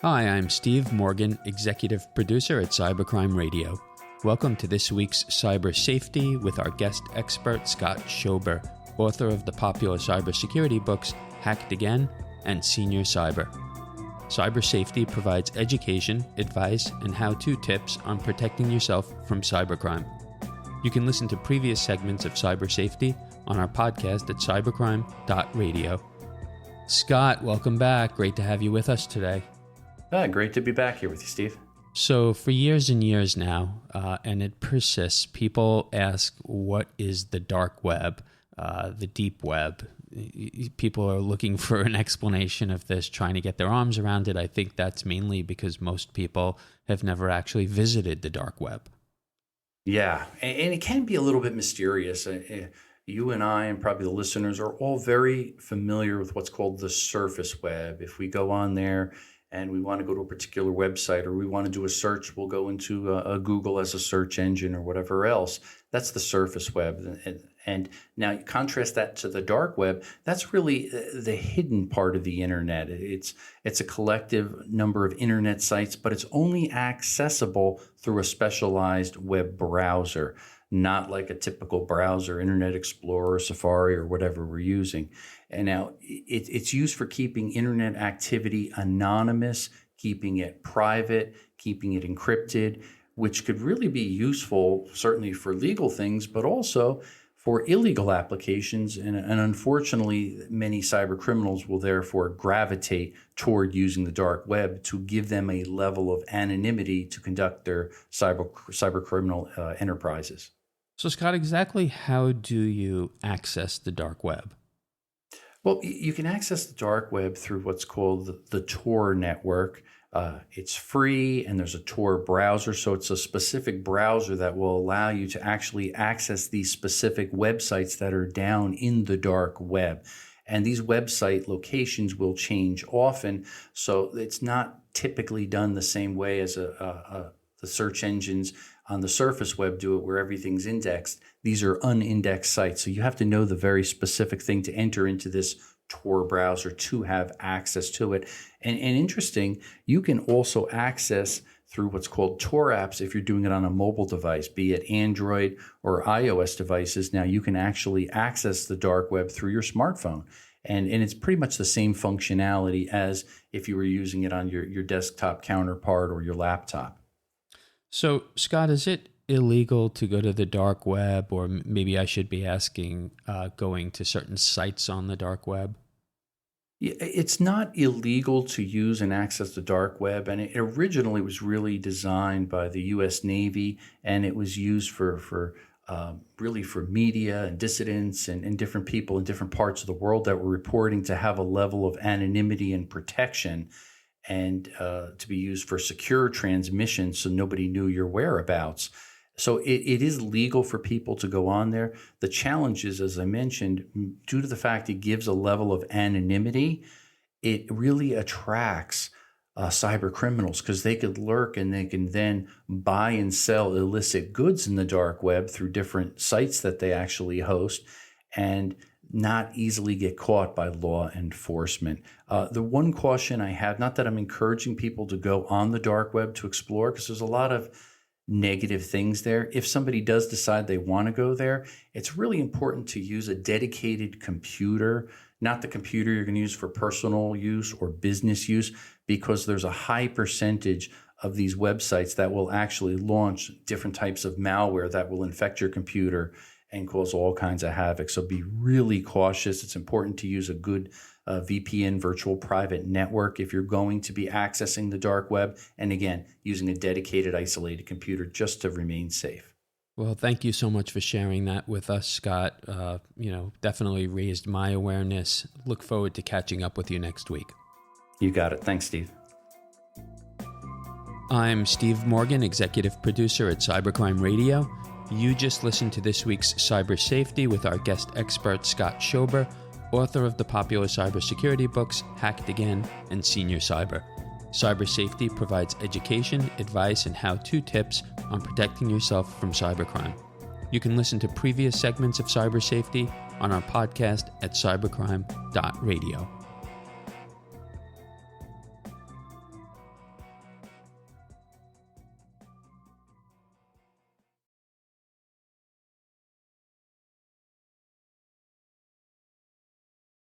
Hi, I'm Steve Morgan, Executive Producer at Cybercrime Radio. Welcome to this week's Cyber Safety with our guest expert, Scott Schober, author of the popular cybersecurity books Hacked Again and Senior Cyber. Cyber Safety provides education, advice, and how-to tips on protecting yourself from cybercrime. You can listen to previous segments of Cyber Safety on our podcast at cybercrime.radio. Scott, welcome back. Great to have you with us today. Great to be back here with you, Steve. So for years and years now, and it persists, people ask, what is the dark web, the deep web? People are looking for an explanation of this, trying to get their arms around it. I think that's mainly because most people have never actually visited the dark web. Yeah, and it can be a little bit mysterious. You and I, and probably the listeners, are all very familiar with what's called the surface web. If we go on there and we want to go to a particular website or we want to do a search, we'll go into a Google as a search engine or whatever else. That's the surface web. And now you contrast that to the dark web. That's really the hidden part of the internet. It's a collective number of internet sites, but it's only accessible through a specialized web browser, not like a typical browser, Internet Explorer, Safari, or whatever we're using. And now it's used for keeping internet activity anonymous, keeping it private, keeping it encrypted, which could really be useful, certainly for legal things, but also for illegal applications. And unfortunately, many cyber criminals will therefore gravitate toward using the dark web to give them a level of anonymity to conduct their cyber criminal enterprises. So, Scott, exactly how do you access the dark web? Well, you can access the dark web through what's called the Tor network. It's free, and there's a Tor browser, so it's a specific browser that will allow you to actually access these specific websites that are down in the dark web. And these website locations will change often, so it's not typically done the same way as the search engines on the surface web do it, where everything's indexed. These are unindexed sites, so you have to know the very specific thing to enter into this Tor browser to have access to it. And interesting, you can also access through what's called Tor apps if you're doing it on a mobile device, be it Android or iOS devices. Now you can actually access the dark web through your smartphone. And it's pretty much the same functionality as if you were using it on your desktop counterpart or your laptop. So, Scott, is it illegal to go to the dark web, or maybe I should be asking, going to certain sites on the dark web? It's not illegal to use and access the dark web, and it originally was really designed by the U.S. Navy, and it was used for media and dissidents and different people in different parts of the world that were reporting to have a level of anonymity and protection, and to be used for secure transmission so nobody knew your whereabouts. So it is legal for people to go on there. The challenge is, as I mentioned, due to the fact it gives a level of anonymity, it really attracts cyber criminals, because they could lurk and they can then buy and sell illicit goods in the dark web through different sites that they actually host, and not easily get caught by law enforcement. The one caution I have, not that I'm encouraging people to go on the dark web to explore, because there's a lot of negative things there. If somebody does decide they want to go there, it's really important to use a dedicated computer, not the computer you're going to use for personal use or business use, because there's a high percentage of these websites that will actually launch different types of malware that will infect your computer and cause all kinds of havoc. So be really cautious. It's important to use a good VPN, virtual private network, if you're going to be accessing the dark web. And again, using a dedicated, isolated computer just to remain safe. Well, thank you so much for sharing that with us, Scott. Definitely raised my awareness. Look forward to catching up with you next week. You got it. Thanks, Steve. I'm Steve Morgan, Executive Producer at Cybercrime Radio. You just listened to this week's Cyber Safety with our guest expert, Scott Schober, author of the popular cybersecurity books Hacked Again and Senior Cyber. Cyber Safety provides education, advice, and how-to tips on protecting yourself from cybercrime. You can listen to previous segments of Cyber Safety on our podcast at cybercrime.radio.